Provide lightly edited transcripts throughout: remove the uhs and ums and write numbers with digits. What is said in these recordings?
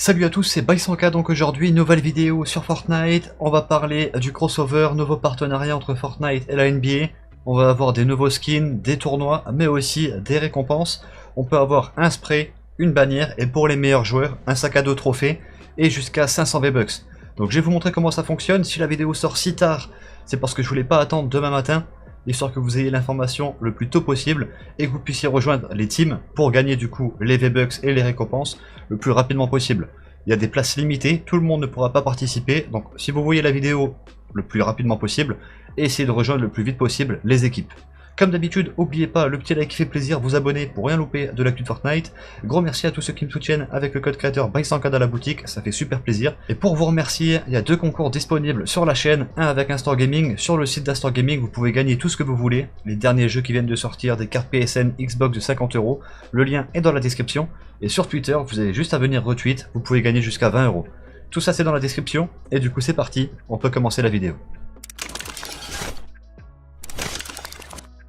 Salut à tous, c'est Baisanka. Donc aujourd'hui, nouvelle vidéo sur Fortnite. On va parler du crossover, nouveau partenariat entre Fortnite et la NBA. On va avoir des nouveaux skins, des tournois, mais aussi des récompenses. On peut avoir un spray, une bannière et pour les meilleurs joueurs, un sac à dos trophée et jusqu'à 500 V-Bucks. Donc je vais vous montrer comment ça fonctionne. Si la vidéo sort si tard, c'est parce que je voulais pas attendre demain matin, histoire que vous ayez l'information le plus tôt possible et que vous puissiez rejoindre les teams pour gagner du coup les V-Bucks et les récompenses le plus rapidement possible. Il y a des places limitées, tout le monde ne pourra pas participer, donc si vous voyez la vidéo le plus rapidement possible, essayez de rejoindre le plus vite possible les équipes. Comme d'habitude, n'oubliez pas le petit like qui fait plaisir, vous abonner pour rien louper de l'actu de Fortnite. Gros merci à tous ceux qui me soutiennent avec le code créateur Baisanka dans la boutique, ça fait super plaisir. Et pour vous remercier, il y a deux concours disponibles sur la chaîne, un avec Instor Gaming. Sur le site d'Instor Gaming, vous pouvez gagner tout ce que vous voulez. Les derniers jeux qui viennent de sortir, des cartes PSN Xbox de 50 €. Le lien est dans la description. Et sur Twitter, vous avez juste à venir retweet, vous pouvez gagner jusqu'à 20 €. Tout ça c'est dans la description, et du coup c'est parti, on peut commencer la vidéo.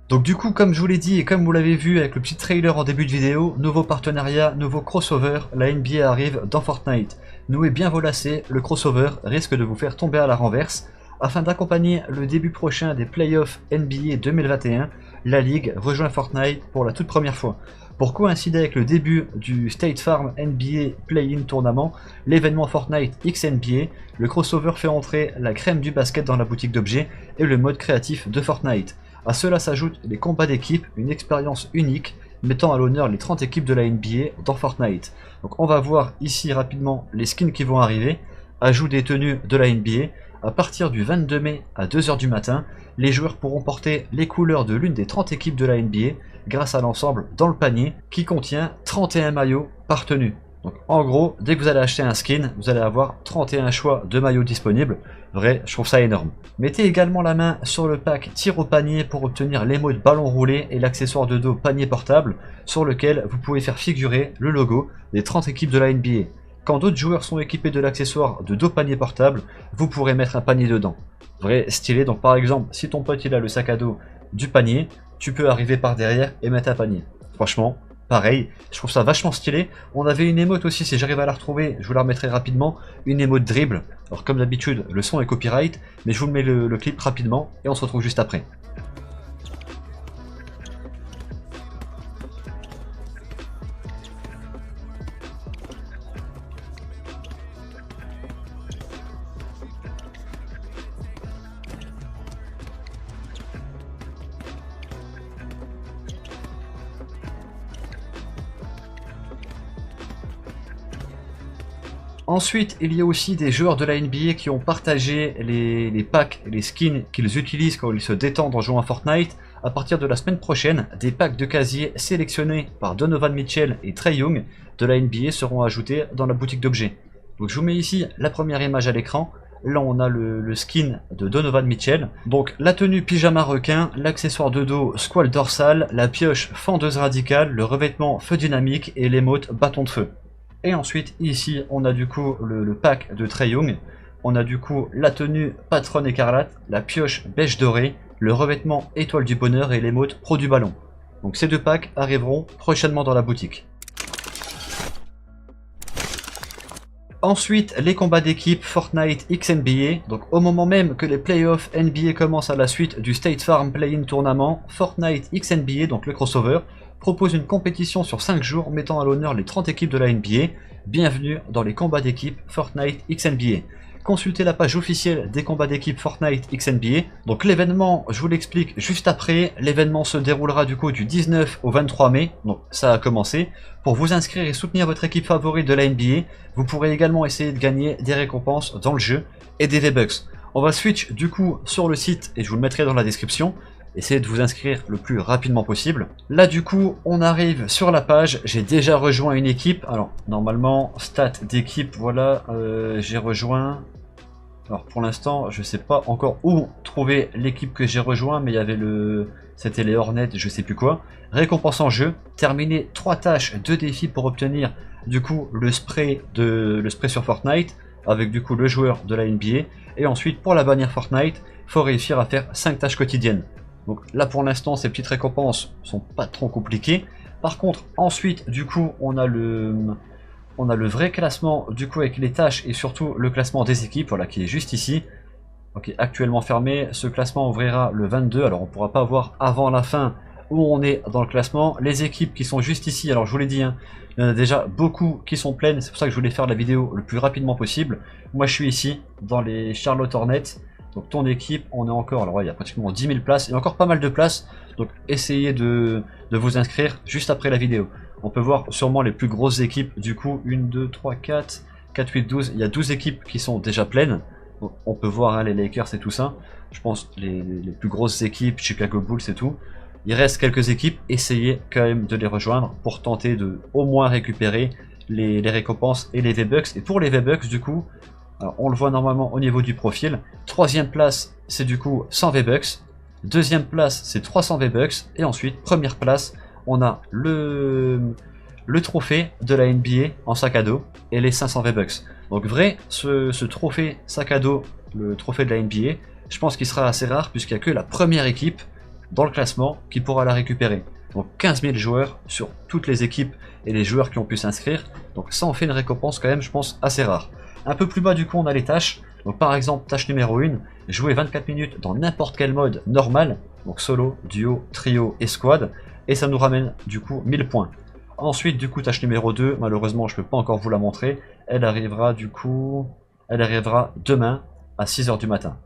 Donc du coup, comme je vous l'ai dit et comme vous l'avez vu avec le petit trailer en début de vidéo, nouveau partenariat, nouveau crossover, la NBA arrive dans Fortnite. Nouez bien vos lacets, le crossover risque de vous faire tomber à la renverse. Afin d'accompagner le début prochain des playoffs NBA 2021, la Ligue rejoint Fortnite pour la toute première fois. Pour coïncider avec le début du State Farm NBA Play-In Tournament, l'événement Fortnite X NBA, le crossover fait entrer la crème du basket dans la boutique d'objets et le mode créatif de Fortnite. À cela s'ajoutent les combats d'équipe, une expérience unique mettant à l'honneur les 30 équipes de la NBA dans Fortnite. Donc on va voir ici rapidement les skins qui vont arriver, ajout des tenues de la NBA. À partir du 22 mai à 2 h du matin, les joueurs pourront porter les couleurs de l'une des 30 équipes de la NBA grâce à l'ensemble dans le panier qui contient 31 maillots par tenue. Donc en gros, dès que vous allez acheter un skin, vous allez avoir 31 choix de maillots disponibles. Vrai, je trouve ça énorme. Mettez également la main sur le pack tir au panier pour obtenir l'émote ballon roulé et l'accessoire de dos panier portable sur lequel vous pouvez faire figurer le logo des 30 équipes de la NBA. Quand d'autres joueurs sont équipés de l'accessoire de dos panier portable, vous pourrez mettre un panier dedans. Vrai, stylé. Donc par exemple, si ton pote il a le sac à dos du panier, tu peux arriver par derrière et mettre un panier. Franchement, pareil, je trouve ça vachement stylé. On avait une émote aussi, si j'arrive à la retrouver, je vous la remettrai rapidement, une émote dribble. Alors comme d'habitude, le son est copyright, mais je vous mets le clip rapidement et on se retrouve juste après. Ensuite, il y a aussi des joueurs de la NBA qui ont partagé les packs et les skins qu'ils utilisent quand ils se détendent en jouant à Fortnite. À partir de la semaine prochaine, des packs de casiers sélectionnés par Donovan Mitchell et Trae Young de la NBA seront ajoutés dans la boutique d'objets. Donc je vous mets ici la première image à l'écran. Là on a le skin de Donovan Mitchell. Donc la tenue pyjama requin, l'accessoire de dos squale dorsale, la pioche fendeuse radicale, le revêtement feu dynamique et l'émote bâton de feu. Et ensuite, ici, on a du coup le pack de Trae Young. On a du coup la tenue patronne écarlate, la pioche beige dorée, le revêtement étoile du bonheur et l'émote pro du ballon. Donc ces deux packs arriveront prochainement dans la boutique. Ensuite, les combats d'équipe Fortnite X NBA. Donc au moment même que les playoffs NBA commencent à la suite du State Farm Play-In Tournament, Fortnite X NBA, donc le crossover, propose une compétition sur 5 jours mettant à l'honneur les 30 équipes de la NBA. Bienvenue dans les combats d'équipe Fortnite X NBA. Consultez la page officielle des combats d'équipe Fortnite X NBA. Donc l'événement, je vous l'explique juste après. L'événement se déroulera du coup du 19 au 23 mai. Donc ça a commencé. Pour vous inscrire et soutenir votre équipe favorite de la NBA, vous pourrez également essayer de gagner des récompenses dans le jeu et des V-Bucks. On va switch du coup sur le site et je vous le mettrai dans la description. Essayez de vous inscrire le plus rapidement possible. Là du coup on arrive sur la page, j'ai déjà rejoint une équipe. Alors normalement stats d'équipe, voilà, j'ai rejoint. Alors pour l'instant je sais pas encore où trouver l'équipe que j'ai rejoint, mais il y avait c'était les Hornets, je sais plus quoi. Récompense en jeu, terminer 3 tâches, 2 défis pour obtenir du coup le spray sur Fortnite avec du coup le joueur de la NBA. Et ensuite pour la bannière Fortnite, faut réussir à faire 5 tâches quotidiennes. Donc là pour l'instant ces petites récompenses sont pas trop compliquées. Par contre ensuite du coup on a on a le vrai classement du coup avec les tâches et surtout le classement des équipes, voilà, qui est juste ici. Ok, actuellement fermé, ce classement ouvrira le 22, alors on ne pourra pas voir avant la fin où on est dans le classement. Les équipes qui sont juste ici, alors je vous l'ai dit, hein, il y en a déjà beaucoup qui sont pleines, c'est pour ça que je voulais faire la vidéo le plus rapidement possible. Moi je suis ici, dans les Charlotte Hornets, donc ton équipe, on est encore, alors ouais, il y a pratiquement 10 000 places, il y a encore pas mal de places, donc essayez de vous inscrire juste après la vidéo. On peut voir sûrement les plus grosses équipes, du coup, 1, 2, 3, 4, 4, 8, 12, il y a 12 équipes qui sont déjà pleines. Donc, on peut voir hein, les Lakers et tout ça, je pense les plus grosses équipes, Chicago Bulls et tout. Il reste quelques équipes, essayez quand même de les rejoindre pour tenter de au moins récupérer les récompenses et les V-Bucks. Et pour les V-Bucks du coup, alors, on le voit normalement au niveau du profil, troisième place c'est du coup 100 V-Bucks, deuxième place c'est 300 V-Bucks, et ensuite première place on a le trophée de la NBA en sac à dos et les 500 V-Bucks. Donc vrai, ce trophée sac à dos, le trophée de la NBA, je pense qu'il sera assez rare puisqu'il n'y a que la première équipe dans le classement qui pourra la récupérer. Donc 15 000 joueurs sur toutes les équipes et les joueurs qui ont pu s'inscrire. Donc ça en fait une récompense quand même, je pense, assez rare. Un peu plus bas du coup on a les tâches. Donc par exemple tâche numéro 1, jouer 24 minutes dans n'importe quel mode normal. Donc solo, duo, trio et squad. Et ça nous ramène du coup 1000 points. Ensuite du coup tâche numéro 2, malheureusement je peux pas encore vous la montrer. Elle arrivera du coup, elle arrivera demain à 6 h du matin.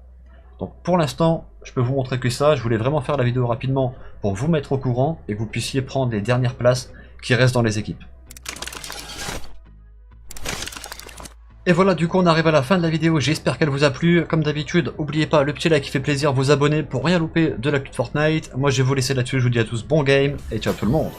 Donc pour l'instant, je peux vous montrer que ça. Je voulais vraiment faire la vidéo rapidement pour vous mettre au courant et que vous puissiez prendre les dernières places qui restent dans les équipes. Et voilà, du coup on arrive à la fin de la vidéo, j'espère qu'elle vous a plu. Comme d'habitude, n'oubliez pas le petit like qui fait plaisir, vous abonner pour rien louper de l'actu de Fortnite. Moi je vais vous laisser là-dessus, je vous dis à tous bon game et ciao tout le monde.